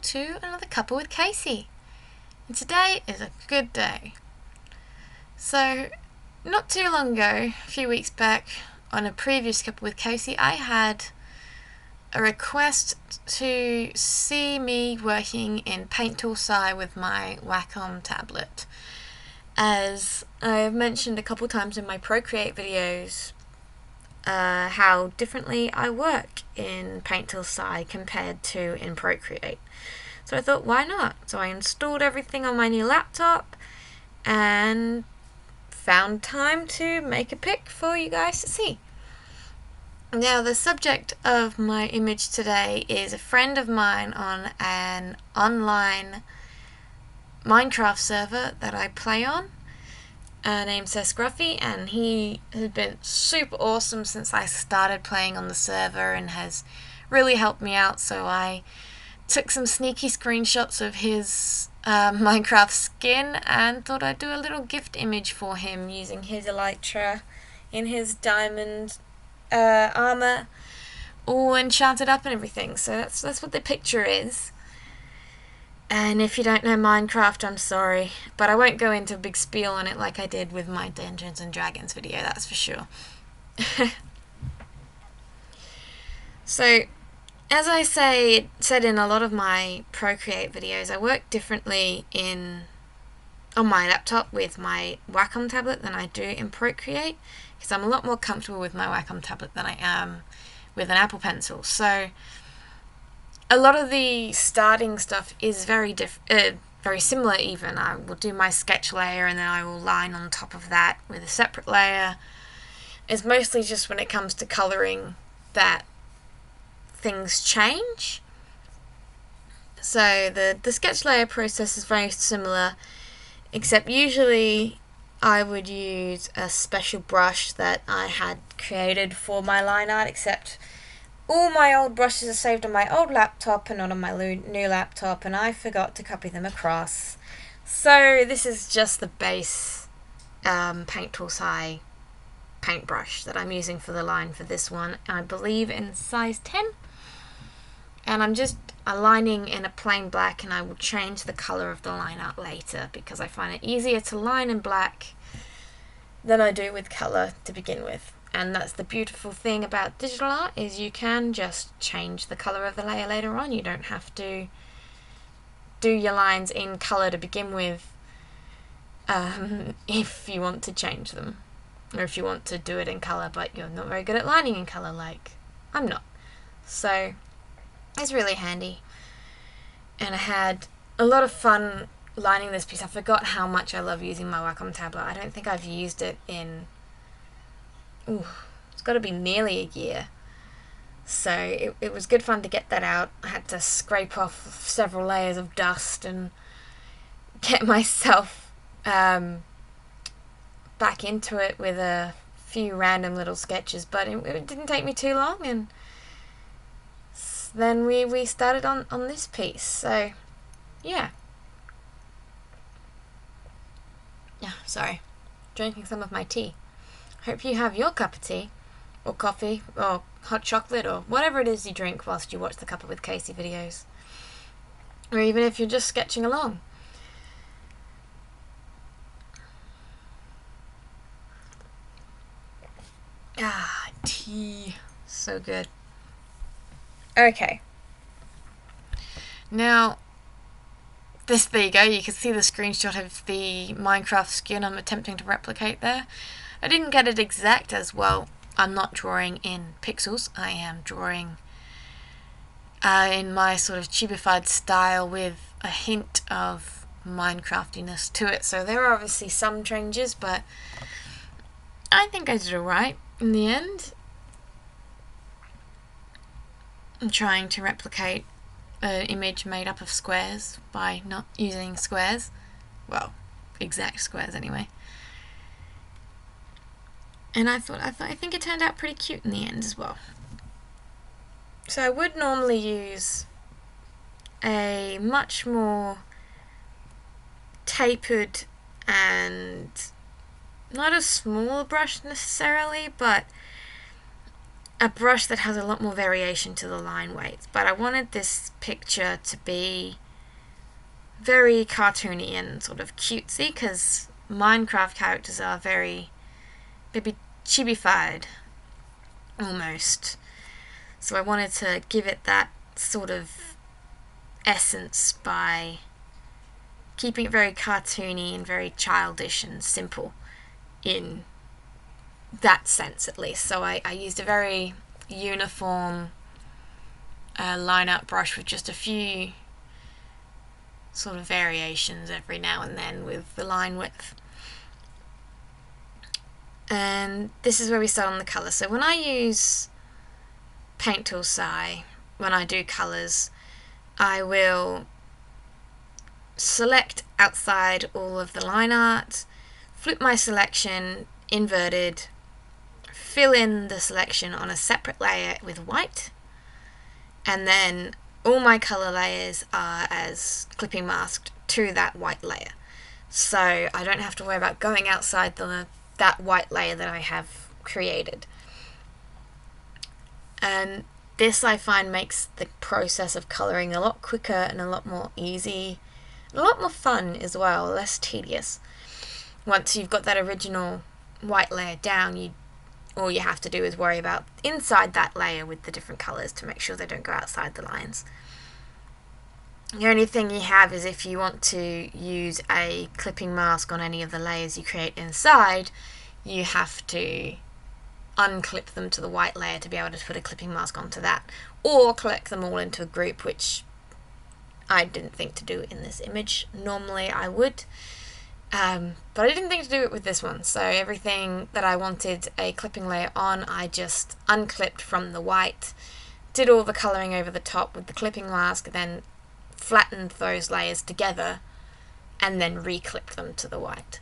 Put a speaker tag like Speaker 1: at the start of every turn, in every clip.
Speaker 1: to another Cuppa with Kaci. And today is a good day. So, not too long ago, a few weeks back, on a previous Cuppa with Kaci, I had a request to see me working in Tool SAI with my Wacom tablet. As I've mentioned a couple times in my Procreate videos, how differently I work in Tool SAI compared to in Procreate. So I thought, why not? So I installed everything on my new laptop and found time to make a pic for you guys to see. Now, the subject of my image today is a friend of mine on an online Minecraft server that I play on, named Scruffy, and he has been super awesome since I started playing on the server and has really helped me out. So I took some sneaky screenshots of his Minecraft skin and thought I'd do a little gift image for him using his elytra in his diamond armor, all enchanted up and everything. So that's what the picture is. And if you don't know Minecraft, I'm sorry, but I won't go into a big spiel on it like I did with my Dungeons and Dragons video, that's for sure. So, as I said in a lot of my Procreate videos, I work differently on my laptop with my Wacom tablet than I do in Procreate, because I'm a lot more comfortable with my Wacom tablet than I am with an Apple Pencil. So a lot of the starting stuff is very similar even. I will do my sketch layer and then I will line on top of that with a separate layer. It's mostly just when it comes to colouring that things change. So the sketch layer process is very similar, except usually I would use a special brush that I had created for my line art, except all my old brushes are saved on my old laptop and not on my new laptop, and I forgot to copy them across. So this is just the base Tool SAI paintbrush that I'm using for the line for this one. I believe in size 10. And I'm just aligning in a plain black, and I will change the colour of the line art later because I find it easier to line in black than I do with colour to begin with. And that's the beautiful thing about digital art, is you can just change the colour of the layer later on. You don't have to do your lines in colour to begin with if you want to change them. Or if you want to do it in colour but you're not very good at lining in colour, like I'm not. So it's really handy. And I had a lot of fun lining this piece. I forgot how much I love using my Wacom tablet. I don't think I've used it in... it's got to be nearly a year. So it was good fun to get that out. I had to scrape off several layers of dust and get myself back into it with a few random little sketches, but it didn't take me too long, and then we started on this piece. So yeah. Sorry, drinking some of my tea. Hope you have your cup of tea, or coffee, or hot chocolate, or whatever it is you drink whilst you watch the Cuppa with Kaci videos. Or even if you're just sketching along. Tea. So good. Okay. Now, there you go. You can see the screenshot of the Minecraft skin I'm attempting to replicate there. I didn't get it exact, as well. I'm not drawing in pixels. I am drawing in my sort of tubified style with a hint of Minecraftiness to it. So there are obviously some changes, but I think I did alright in the end. I'm trying to replicate an image made up of squares by not using squares. Well, exact squares anyway. And I think it turned out pretty cute in the end as well. So I would normally use a much more tapered and not a small brush necessarily, but a brush that has a lot more variation to the line weights, but I wanted this picture to be very cartoony and sort of cutesy, because Minecraft characters are very maybe chibified almost. So I wanted to give it that sort of essence by keeping it very cartoony and very childish and simple in that sense, at least. So I used a very uniform line art brush with just a few sort of variations every now and then with the line width. And this is where we start on the colour. So when I use Paint Tool SAI, when I do colours, I will select outside all of the line art, flip my selection inverted, fill in the selection on a separate layer with white, and then all my colour layers are as clipping masked to that white layer. So I don't have to worry about going outside that white layer that I have created. And this, I find, makes the process of colouring a lot quicker and a lot more easy, a lot more fun as well, less tedious. Once you've got that original white layer down, all you have to do is worry about inside that layer with the different colours to make sure they don't go outside the lines. The only thing you have is if you want to use a clipping mask on any of the layers you create inside, you have to unclip them to the white layer to be able to put a clipping mask onto that, or collect them all into a group, which I didn't think to do in this image. Normally I would, but I didn't think to do it with this one. So everything that I wanted a clipping layer on, I just unclipped from the white, did all the colouring over the top with the clipping mask, then flattened those layers together and then re-clipped them to the white.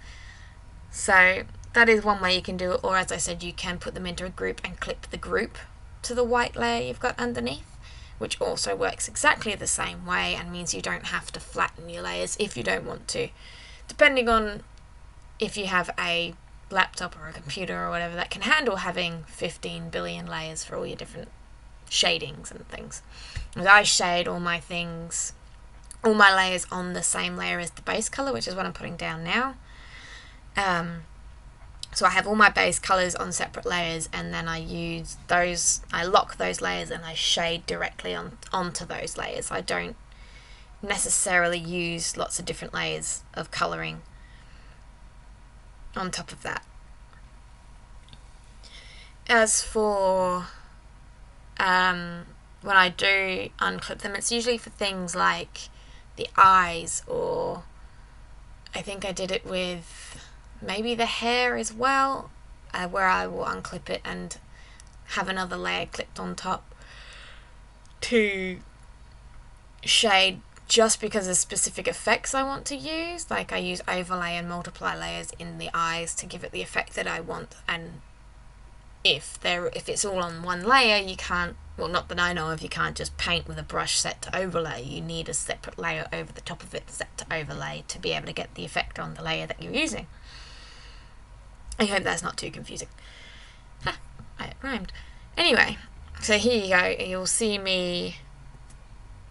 Speaker 1: So that is one way you can do it, or as I said, you can put them into a group and clip the group to the white layer you've got underneath, which also works exactly the same way and means you don't have to flatten your layers if you don't want to, depending on if you have a laptop or a computer or whatever that can handle having 15 billion layers for all your different shadings and things. And I shade all my things, all my layers on the same layer as the base colour, which is what I'm putting down now. So I have all my base colours on separate layers, and then I use those, I lock those layers and I shade directly onto those layers. I don't necessarily use lots of different layers of colouring on top of that. As for when I do unclip them, it's usually for things like the eyes, or I think I did it with maybe the hair as well, where I will unclip it and have another layer clipped on top to shade, just because of specific effects I want to use. Like I use overlay and multiply layers in the eyes to give it the effect that I want, and if it's all on one layer, you can't, well, not that I know of, you can't just paint with a brush set to overlay. You need a separate layer over the top of it set to overlay to be able to get the effect on the layer that you're using. I hope that's not too confusing. It rhymed. Anyway, so here you go. You'll see me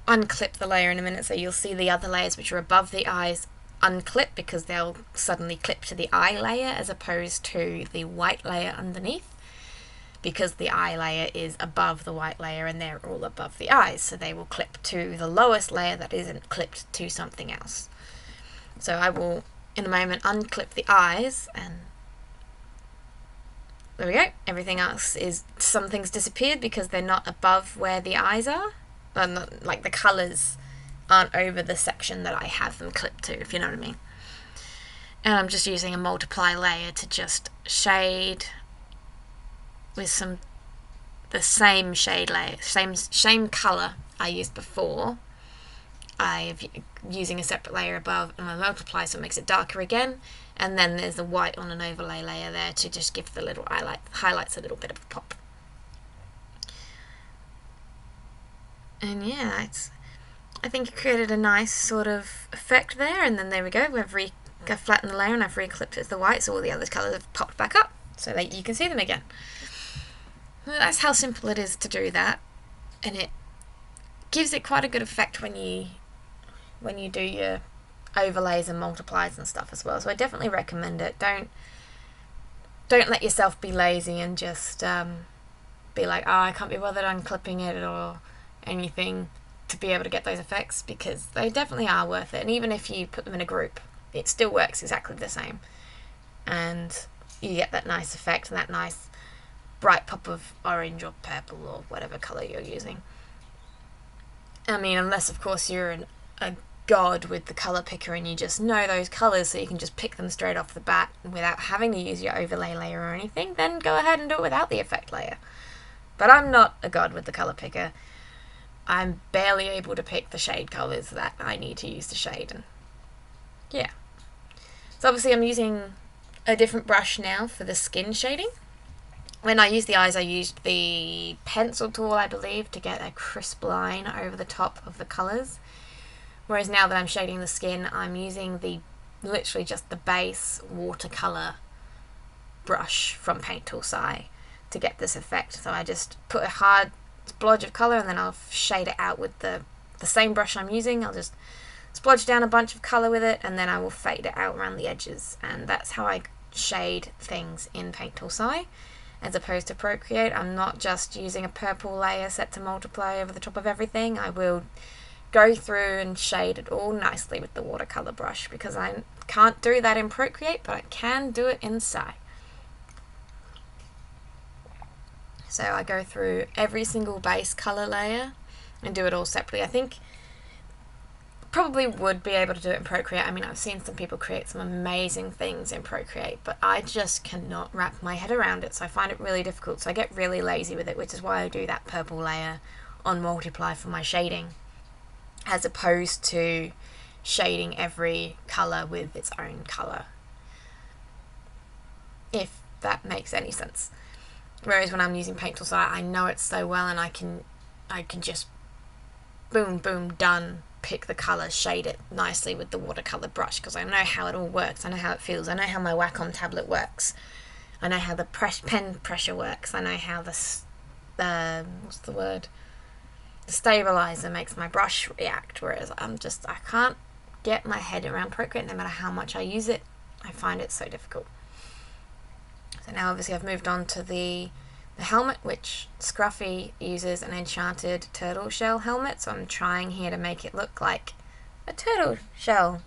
Speaker 1: unclip the layer in a minute, so you'll see the other layers which are above the eyes unclip, because they'll suddenly clip to the eye layer as opposed to the white layer underneath, because the eye layer is above the white layer and they're all above the eyes, so they will clip to the lowest layer that isn't clipped to something else. So I will in a moment unclip the eyes, and there we go. Everything else is, some things disappeared because they're not above where the eyes are. Not, like the colours aren't over the section that I have them clipped to, if you know what I mean. And I'm just using a multiply layer to just shade with the same shade layer, same colour I used before. I'm using a separate layer above, and I multiply so it makes it darker again, and then there's the white on an overlay layer there to just give the little highlights a little bit of a pop. And yeah, I think it created a nice sort of effect there, and then there we go, I've flattened the layer and I've re-clipped it as the white, so all the other colours have popped back up so that you can see them again. That's how simple it is to do that, and it gives it quite a good effect when you do your overlays and multiplies and stuff as well. So I definitely recommend it. Don't let yourself be lazy and just be like, oh, I can't be bothered unclipping it or anything to be able to get those effects, because they definitely are worth it. And even if you put them in a group, it still works exactly the same, and you get that nice effect and that nice bright pop of orange or purple or whatever colour you're using. I mean, unless of course you're a god with the colour picker and you just know those colours so you can just pick them straight off the bat without having to use your overlay layer or anything, then go ahead and do it without the effect layer. But I'm not a god with the colour picker. I'm barely able to pick the shade colours that I need to use to shade, and yeah. So obviously I'm using a different brush now for the skin shading. When I used the eyes, I used the pencil tool, I believe, to get a crisp line over the top of the colours. Whereas now that I'm shading the skin, I'm using literally just the base watercolour brush from Tool SAI to get this effect. So I just put a hard splodge of colour and then I'll shade it out with the same brush I'm using. I'll just splodge down a bunch of colour with it and then I will fade it out around the edges. And that's how I shade things in Tool SAI. As opposed to Procreate, I'm not just using a purple layer set to multiply over the top of everything. I will go through and shade it all nicely with the watercolour brush, because I can't do that in Procreate, but I can do it in SAI. So I go through every single base colour layer and do it all separately. I think probably would be able to do it in Procreate. I mean, I've seen some people create some amazing things in Procreate, but I just cannot wrap my head around it, so I find it really difficult. So I get really lazy with it, which is why I do that purple layer on multiply for my shading, as opposed to shading every colour with its own colour, if that makes any sense. Whereas when I'm using Tool SAI, I know it so well, and I can just boom, boom, done, pick the colour, shade it nicely with the watercolour brush, because I know how it all works, I know how it feels, I know how my Wacom tablet works, I know how the pen pressure works, I know how the stabilizer makes my brush react, whereas I can't get my head around Procreate no matter how much I use it. I find it so difficult. So now obviously I've moved on to the helmet, which Scruffy uses an enchanted turtle shell helmet, so I'm trying here to make it look like a turtle shell.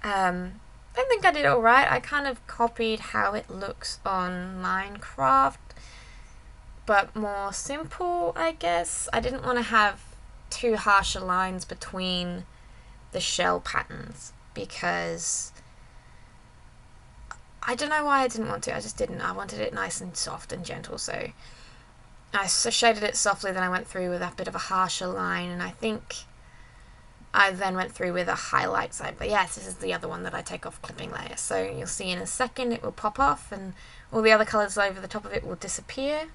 Speaker 1: I think I did alright. I kind of copied how it looks on Minecraft, but more simple, I guess. I didn't want to have too harsh lines between the shell patterns, because I don't know why I didn't want to. I just didn't. I wanted it nice and soft and gentle, so I shaded it softly, then I went through with a bit of a harsher line, and I think I then went through with a highlight side. But yes, this is the other one that I take off clipping layer. So you'll see in a second it will pop off and all the other colours over the top of it will disappear.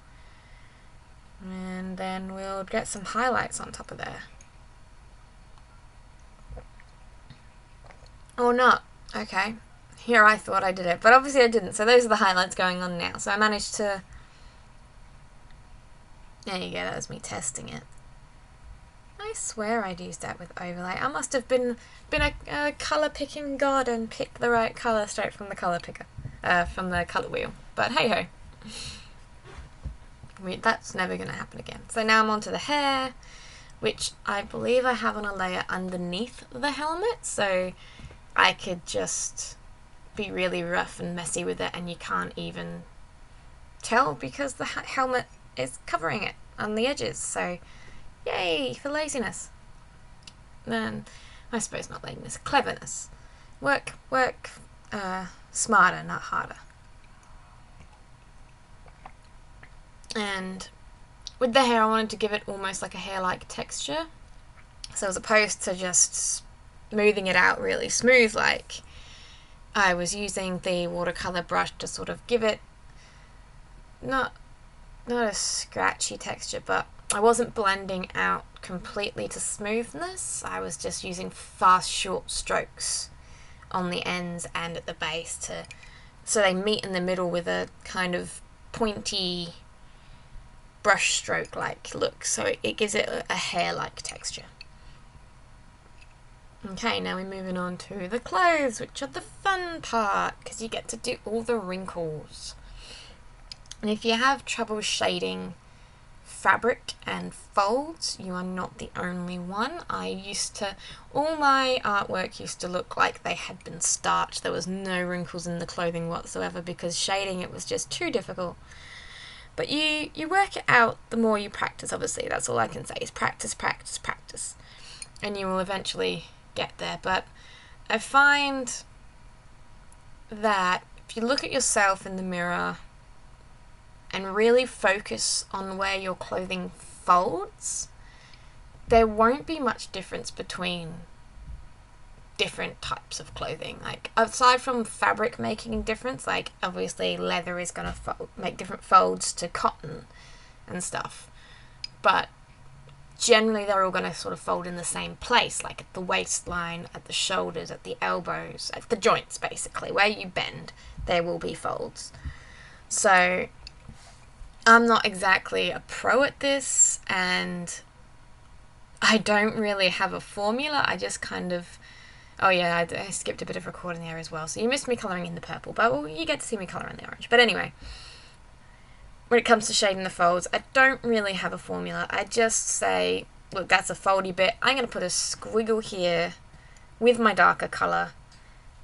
Speaker 1: And then we'll get some highlights on top of there. Or not. Okay. Here I thought I did it, but obviously I didn't. So those are the highlights going on now. So I managed to... There you go, that was me testing it. I swear I'd used that with overlay. I must have been a colour picking god and picked the right colour straight from the colour picker, from the colour wheel. But hey ho, that's never going to happen again. So now I'm onto the hair, which I believe I have on a layer underneath the helmet, so I could just be really rough and messy with it, and you can't even tell because the helmet is covering it on the edges. So yay for laziness. I suppose not laziness, cleverness. Work smarter, not harder. And with the hair I wanted to give it almost like a hair-like texture, so as opposed to just smoothing it out really smooth, like I was using the watercolor brush to sort of give it not a scratchy texture, but I wasn't blending out completely to smoothness. I was just using fast short strokes on the ends and at the base so they meet in the middle with a kind of pointy brush stroke like look, so it gives it a hair-like texture. Okay, now we're moving on to the clothes, which are the fun part, because you get to do all the wrinkles. And if you have trouble shading fabric and folds, you are not the only one. All my artwork used to look like they had been starched. There was no wrinkles in the clothing whatsoever because shading it was just too difficult. But you work it out the more you practice, obviously. That's all I can say is practice, practice, practice. And you will eventually get there. But I find that if you look at yourself in the mirror and really focus on where your clothing folds, there won't be much difference between different types of clothing. Like, aside from fabric making a difference, like obviously leather is going to make different folds to cotton and stuff, but generally they're all going to sort of fold in the same place, like at the waistline, at the shoulders, at the elbows, at the joints, basically. Where you bend, there will be folds. So I'm not exactly a pro at this, and I don't really have a formula. I just kind of... Oh yeah, I skipped a bit of recording there as well. So you missed me colouring in the purple, but well, you get to see me colour in the orange. But anyway, when it comes to shading the folds, I don't really have a formula. I just say, look, that's a foldy bit. I'm going to put a squiggle here with my darker colour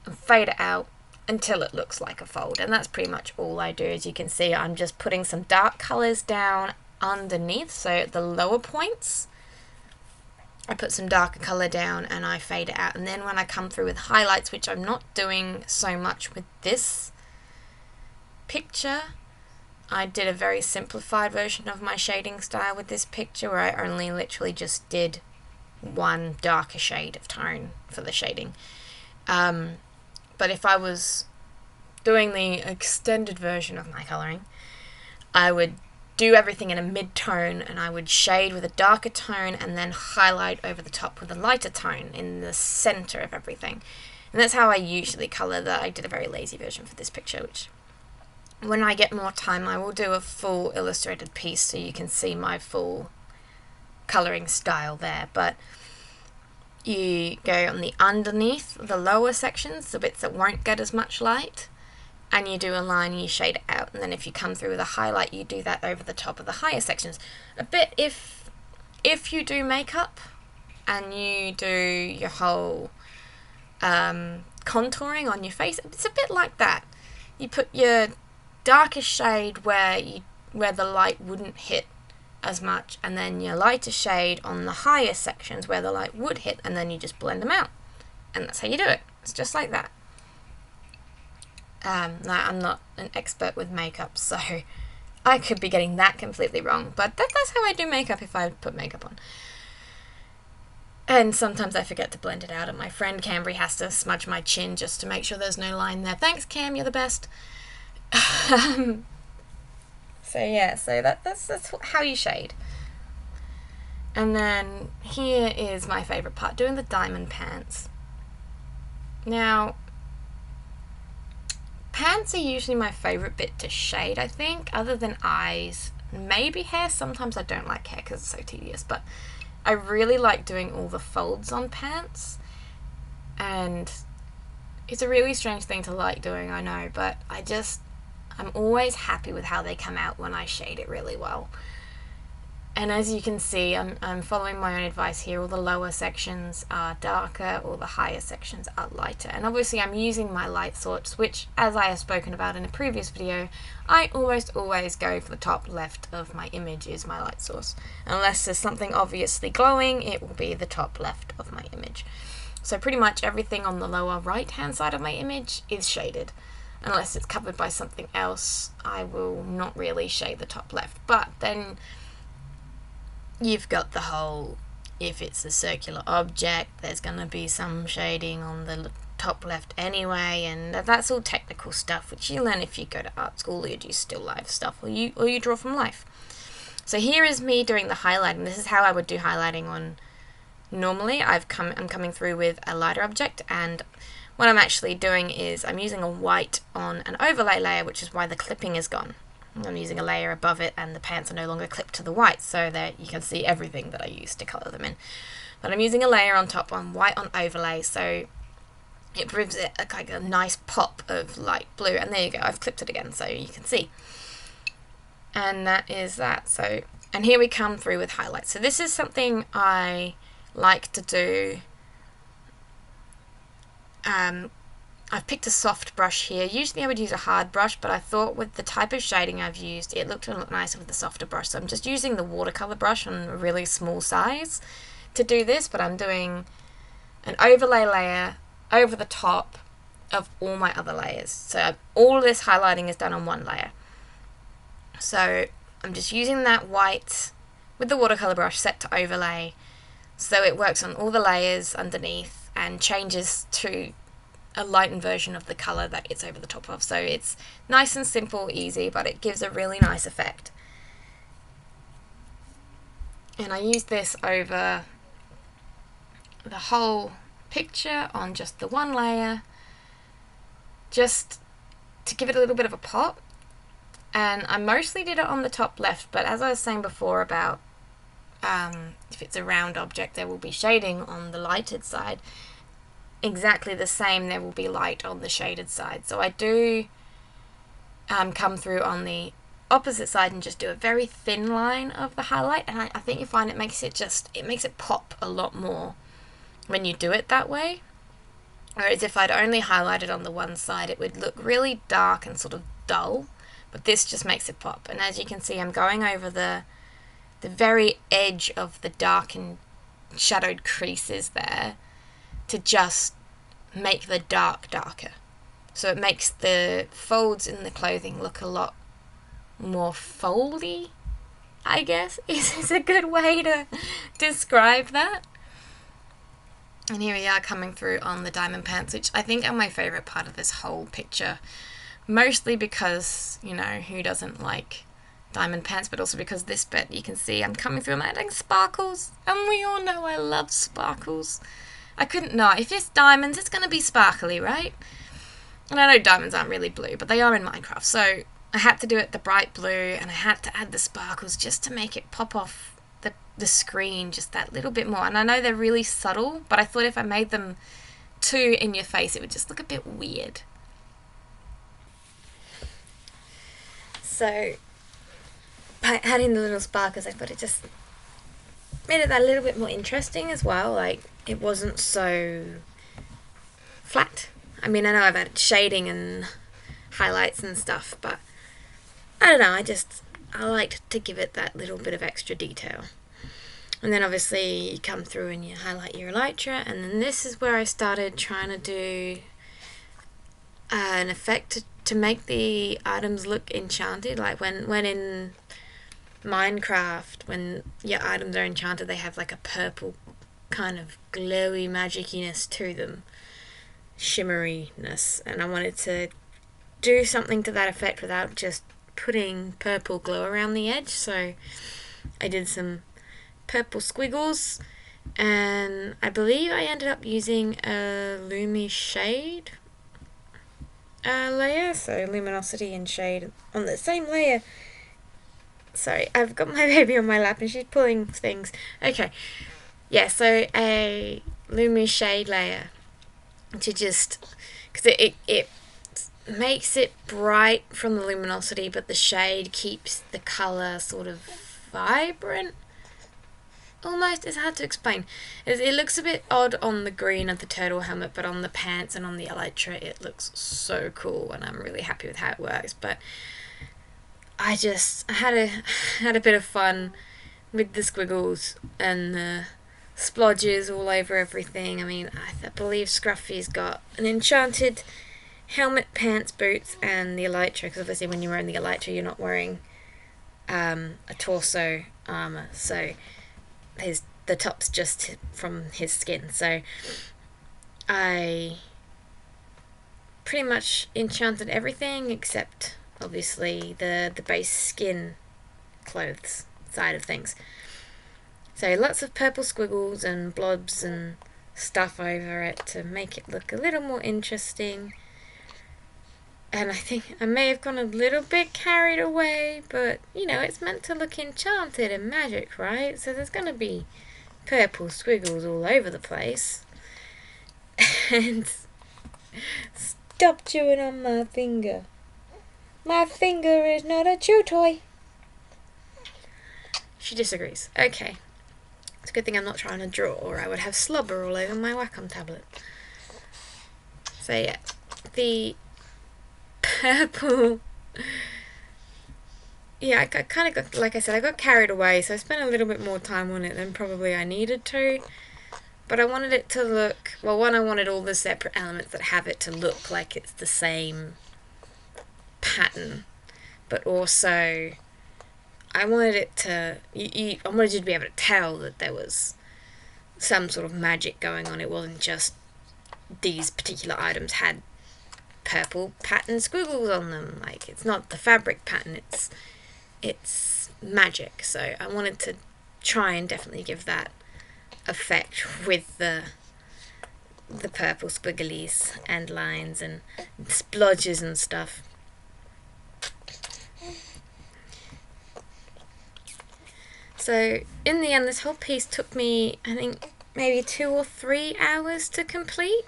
Speaker 1: and fade it out until it looks like a fold. And that's pretty much all I do. As you can see, I'm just putting some dark colours down underneath, so at the lower points I put some darker colour down and I fade it out. And then when I come through with highlights, which I'm not doing so much with this picture, I did a very simplified version of my shading style with this picture, where I only literally just did one darker shade of tone for the shading. But if I was doing the extended version of my colouring, I would do everything in a mid-tone, and I would shade with a darker tone and then highlight over the top with a lighter tone in the centre of everything. And that's how I usually colour. That I did a very lazy version for this picture, which when I get more time I will do a full illustrated piece so you can see my full colouring style there. But you go on the underneath, the lower sections, the bits that won't get as much light, and you do a line and you shade it out. And then if you come through with a highlight, you do that over the top of the higher sections. A bit if you do makeup and you do your whole contouring on your face, it's a bit like that. You put your darkest shade where the light wouldn't hit as much, and then your lighter shade on the higher sections where the light would hit, and then you just blend them out. And that's how you do it. It's just like that. I'm not an expert with makeup, so I could be getting that completely wrong, but that's how I do makeup if I put makeup on. And sometimes I forget to blend it out, and my friend Cambry has to smudge my chin just to make sure there's no line there. Thanks, Cam, you're the best. So yeah, so that's how you shade. And then here is my favourite part, doing the diamond pants. Now, pants are usually my favourite bit to shade, I think, other than eyes. Maybe hair. Sometimes I don't like hair because it's so tedious, but I really like doing all the folds on pants. And it's a really strange thing to like doing, I know, but I'm always happy with how they come out when I shade it really well. And as you can see, I'm following my own advice here. All the lower sections are darker, all the higher sections are lighter. And obviously I'm using my light source, which, as I have spoken about in a previous video, I almost always go for the top left of my image is my light source. Unless there's something obviously glowing, it will be the top left of my image. So pretty much everything on the lower right hand side of my image is shaded. Unless it's covered by something else, I will not really shade the top left. But then you've got the whole, if it's a circular object, there's going to be some shading on the top left anyway, and that's all technical stuff which you learn if you go to art school or you do still life stuff, or you draw from life. So here is me doing the highlighting. This is how I would do highlighting on normally. I'm coming through with a lighter object, and what I'm actually doing is I'm using a white on an overlay layer, which is why the clipping is gone. I'm using a layer above it, and the pants are no longer clipped to the white, so that you can see everything that I used to colour them in. But I'm using a layer on top on white on overlay, so it gives it like a nice pop of light blue. And there you go, I've clipped it again so you can see. And that is that. So, and here we come through with highlights. So this is something I like to do. I've picked a soft brush here. Usually I would use a hard brush, but I thought with the type of shading I've used, it looked nicer with the softer brush. So I'm just using the watercolor brush on a really small size to do this, but I'm doing an overlay layer over the top of all my other layers. So all of this highlighting is done on one layer. So I'm just using that white with the watercolor brush set to overlay, so it works on all the layers underneath and changes to a lightened version of the color that it's over the top of. So it's nice and simple, easy, but it gives a really nice effect. And I use this over the whole picture on just the one layer, just to give it a little bit of a pop. And I mostly did it on the top left, but as I was saying before about if it's a round object, there will be shading on the lighted side. Exactly the same, there will be light on the shaded side. So I do come through on the opposite side and just do a very thin line of the highlight, and I think you find it makes it pop a lot more when you do it that way. Whereas if I'd only highlighted on the one side, it would look really dark and sort of dull, but this just makes it pop. And as you can see, I'm going over the very edge of the dark and shadowed creases there to just make the dark darker. So it makes the folds in the clothing look a lot more foldy, I guess is a good way to describe that. And here we are coming through on the diamond pants, which I think are my favourite part of this whole picture. Mostly because, you know, who doesn't like diamond pants, but also because this bit, you can see I'm coming through and adding sparkles. And we all know I love sparkles. I couldn't not. If it's diamonds, it's going to be sparkly, right? And I know diamonds aren't really blue, but they are in Minecraft. So I had to do it the bright blue, and I had to add the sparkles just to make it pop off the screen just that little bit more. And I know they're really subtle, but I thought if I made them too in your face, it would just look a bit weird. So by adding the little sparkles, I thought it just made it that little bit more interesting as well. Like, it wasn't so flat. I mean, I know I've added shading and highlights and stuff, but I don't know, I liked to give it that little bit of extra detail. And then obviously you come through and you highlight your elytra, and then this is where I started trying to do an effect to make the items look enchanted. Like when in Minecraft, when your items are enchanted, they have like a purple kind of glowy magiciness to them, shimmeriness, and I wanted to do something to that effect without just putting purple glow around the edge. So I did some purple squiggles, and I believe I ended up using a Lumi shade layer, so luminosity and shade on the same layer. Sorry, I've got my baby on my lap and she's pulling things. Okay, yeah, so a Lumi shade layer to just, because it makes it bright from the luminosity, but the shade keeps the colour sort of vibrant. Almost, it's hard to explain. It looks a bit odd on the green of the turtle helmet, but on the pants and on the elytra it looks so cool, and I'm really happy with how it works. But I had a bit of fun with the squiggles and the splodges all over everything. I mean, I believe Scruffy's got an enchanted helmet, pants, boots, and the elytra, because obviously when you're wearing the elytra you're not wearing a torso armour, so the top's just from his skin. So I pretty much enchanted everything except obviously the base skin clothes side of things. So lots of purple squiggles and blobs and stuff over it to make it look a little more interesting. And I think I may have gone a little bit carried away, but you know, it's meant to look enchanted and magic, right? So there's going to be purple squiggles all over the place. And stop chewing on my finger. My finger is not a chew toy. She disagrees. Okay. It's a good thing I'm not trying to draw, or I would have slobber all over my Wacom tablet. So yeah, the purple... Yeah, I kind of got, like I said, I got carried away, so I spent a little bit more time on it than probably I needed to. But I wanted it to look, well, one, I wanted all the separate elements that have it to look like it's the same pattern. But also, I wanted it to, I wanted you to be able to tell that there was some sort of magic going on. It wasn't just these particular items had purple pattern squiggles on them. Like, it's not the fabric pattern, it's magic. So I wanted to try and definitely give that effect with the purple squigglies and lines and splodges and stuff. So in the end, this whole piece took me, I think, maybe 2 or 3 hours to complete,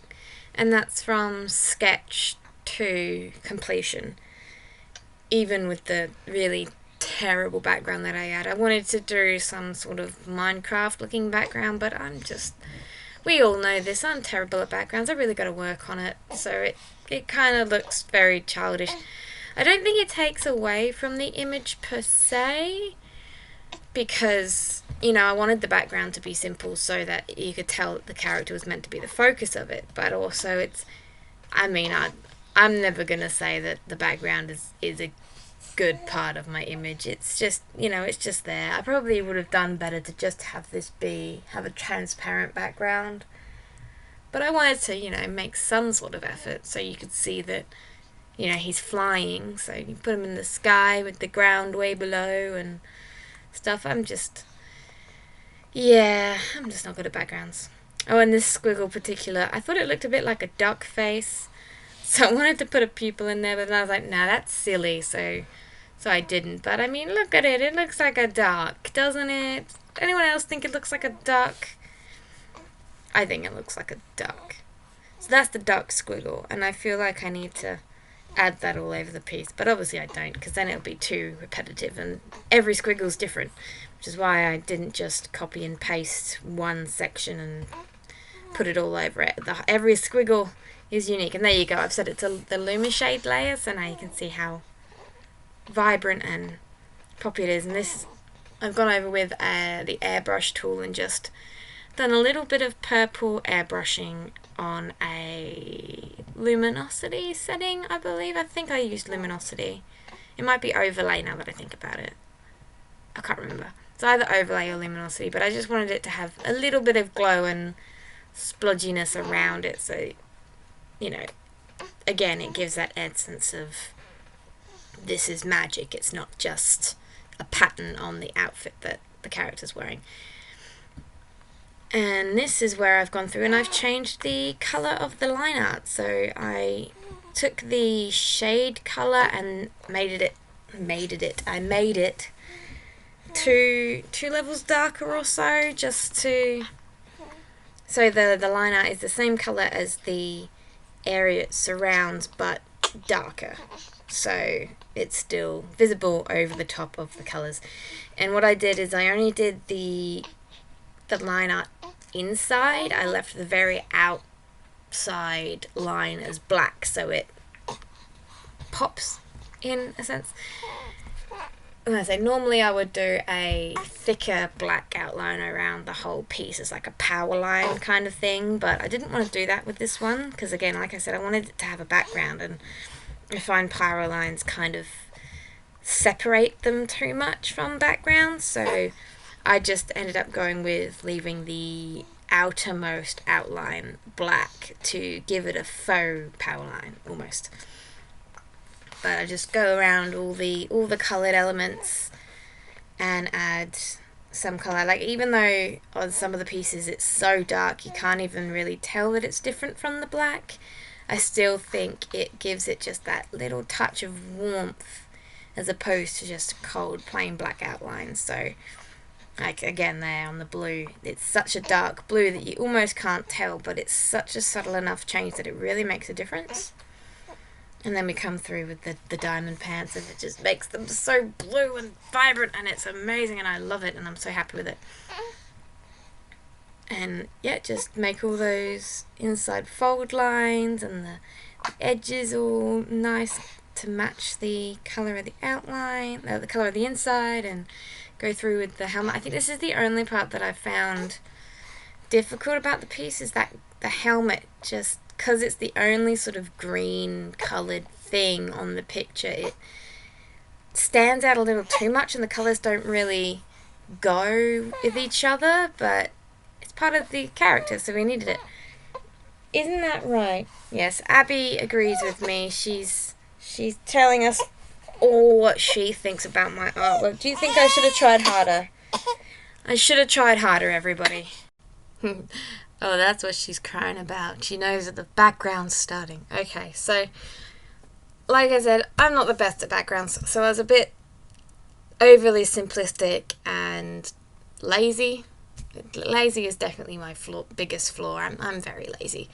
Speaker 1: and that's from sketch to completion. Even with the really terrible background that I had. I wanted to do some sort of Minecraft looking background, but we all know this, I'm terrible at backgrounds. I really got to work on it, so it kind of looks very childish. I don't think it takes away from the image per se, because, you know, I wanted the background to be simple so that you could tell that the character was meant to be the focus of it, but also I'm never going to say that the background is a good part of my image. It's just, you know, it's just there. I probably would have done better to just have a transparent background, but I wanted to, you know, make some sort of effort so you could see that, you know, he's flying, so you put him in the sky with the ground way below and stuff. I'm just not good at backgrounds. Oh, and this squiggle particular, I thought it looked a bit like a duck face, so I wanted to put a pupil in there, but then I was like, nah, that's silly, so I didn't. But I mean, look at it, it looks like a duck, doesn't it? Anyone else think it looks like a duck? I think it looks like a duck. So that's the duck squiggle, and I feel like I need to add that all over the piece, but obviously I don't, because then it'll be too repetitive, and every squiggle's different, which is why I didn't just copy and paste one section and put it all over it. Every squiggle is unique, and there you go, I've set it to the Lumishade layer, so now you can see how vibrant and poppy it is. And this, I've gone over with the airbrush tool and just done a little bit of purple airbrushing on a luminosity setting, I believe. I think I used luminosity. It might be overlay now that I think about it. I can't remember. It's either overlay or luminosity, but I just wanted it to have a little bit of glow and splodginess around it, so, you know, again, it gives that essence of this is magic. It's not just a pattern on the outfit that the character's wearing. And this is where I've gone through and I've changed the colour of the line art. So I took the shade colour and made it 2 levels darker or so, just to, so the line art is the same colour as the area it surrounds, but darker, so it's still visible over the top of the colours. And what I did is I only did the line art inside. I left the very outside line as black, so it pops in a sense. And I say normally I would do a thicker black outline around the whole piece as like a power line kind of thing, but I didn't want to do that with this one, because again, like I said, I wanted it to have a background, and I find power lines kind of separate them too much from background, so I just ended up going with leaving the outermost outline black to give it a faux power line almost. But I just go around all the coloured elements and add some colour. Like, even though on some of the pieces it's so dark you can't even really tell that it's different from the black, I still think it gives it just that little touch of warmth as opposed to just cold plain black outlines. So like again there on the blue, it's such a dark blue that you almost can't tell, but it's such a subtle enough change that it really makes a difference. And then we come through with the diamond pants, and it just makes them so blue and vibrant, and it's amazing, and I love it, and I'm so happy with it. And yeah, just make all those inside fold lines and the edges all nice to match the colour of the outline, the colour of the inside, and go through with the helmet. I think this is the only part that I found difficult about the piece, is that the helmet, just because it's the only sort of green coloured thing on the picture, it stands out a little too much and the colours don't really go with each other, but it's part of the character, so we needed it. Isn't that right? Yes, Abby agrees with me. She's telling us all what she thinks about my artwork. Do you think I should have tried harder? I should have tried harder, everybody. Oh, that's what she's crying about. She knows that the background's starting. Okay, so, like I said, I'm not the best at backgrounds, so I was a bit overly simplistic and lazy. Lazy is definitely my biggest flaw. I'm very lazy.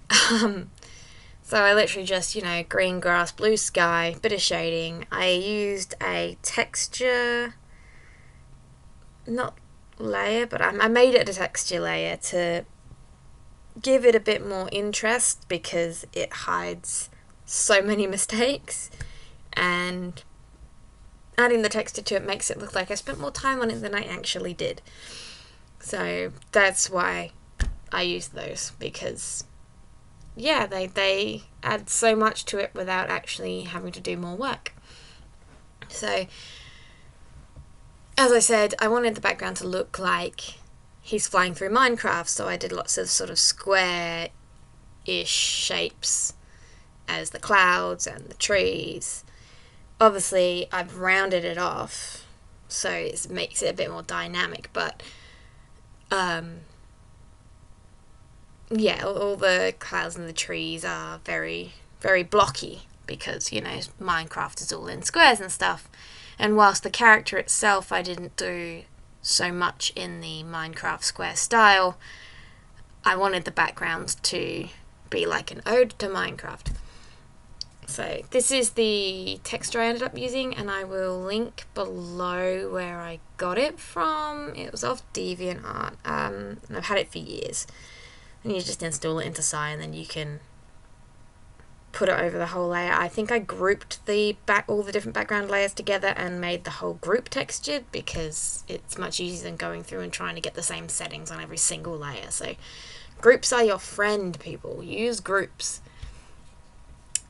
Speaker 1: So I literally just, green grass, blue sky, bit of shading. I used a texture, not layer, but I made it a texture layer to give it a bit more interest because it hides so many mistakes, and adding the texture to it makes it look like I spent more time on it than I actually did. So that's why I used those, because yeah, they add so much to it without actually having to do more work. So as I said, I wanted the background to look like he's flying through Minecraft, so I did lots of sort of square-ish shapes as the clouds and the trees. Obviously, I've rounded it off, so it makes it a bit more dynamic, but yeah, all the clouds and the trees are very, very blocky because, Minecraft is all in squares and stuff. And whilst the character itself I didn't do so much in the Minecraft square style, I wanted the background to be like an ode to Minecraft. So this is the texture I ended up using, and I will link below where I got it from. It was off DeviantArt, and I've had it for years. And you just install it into SAI, and then you can put it over the whole layer. I think I grouped all the different background layers together and made the whole group textured because it's much easier than going through and trying to get the same settings on every single layer. So groups are your friend, people. Use groups.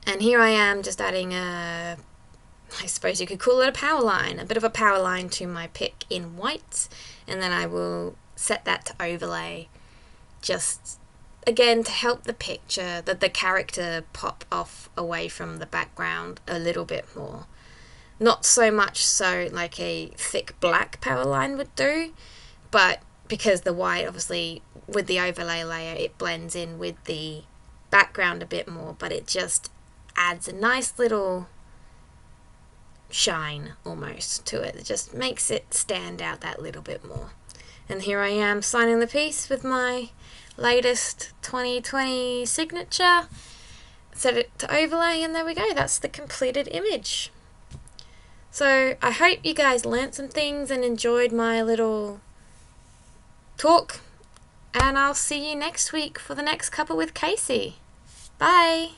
Speaker 1: And here I am just adding I suppose you could call it a power line, a bit of a power line to my pick in white, and then I will set that to overlay, just again to help the picture, the character pop off away from the background a little bit more. Not so much so like a thick black power line would do, but because the white, obviously with the overlay layer, it blends in with the background a bit more, but it just adds a nice little shine almost to it. It just makes it stand out that little bit more. And here I am signing the piece with my latest 2020 signature. Set it to overlay, and there we go. That's the completed image. So I hope you guys learnt some things and enjoyed my little talk, and I'll see you next week for the next Cuppa with Kaci. Bye!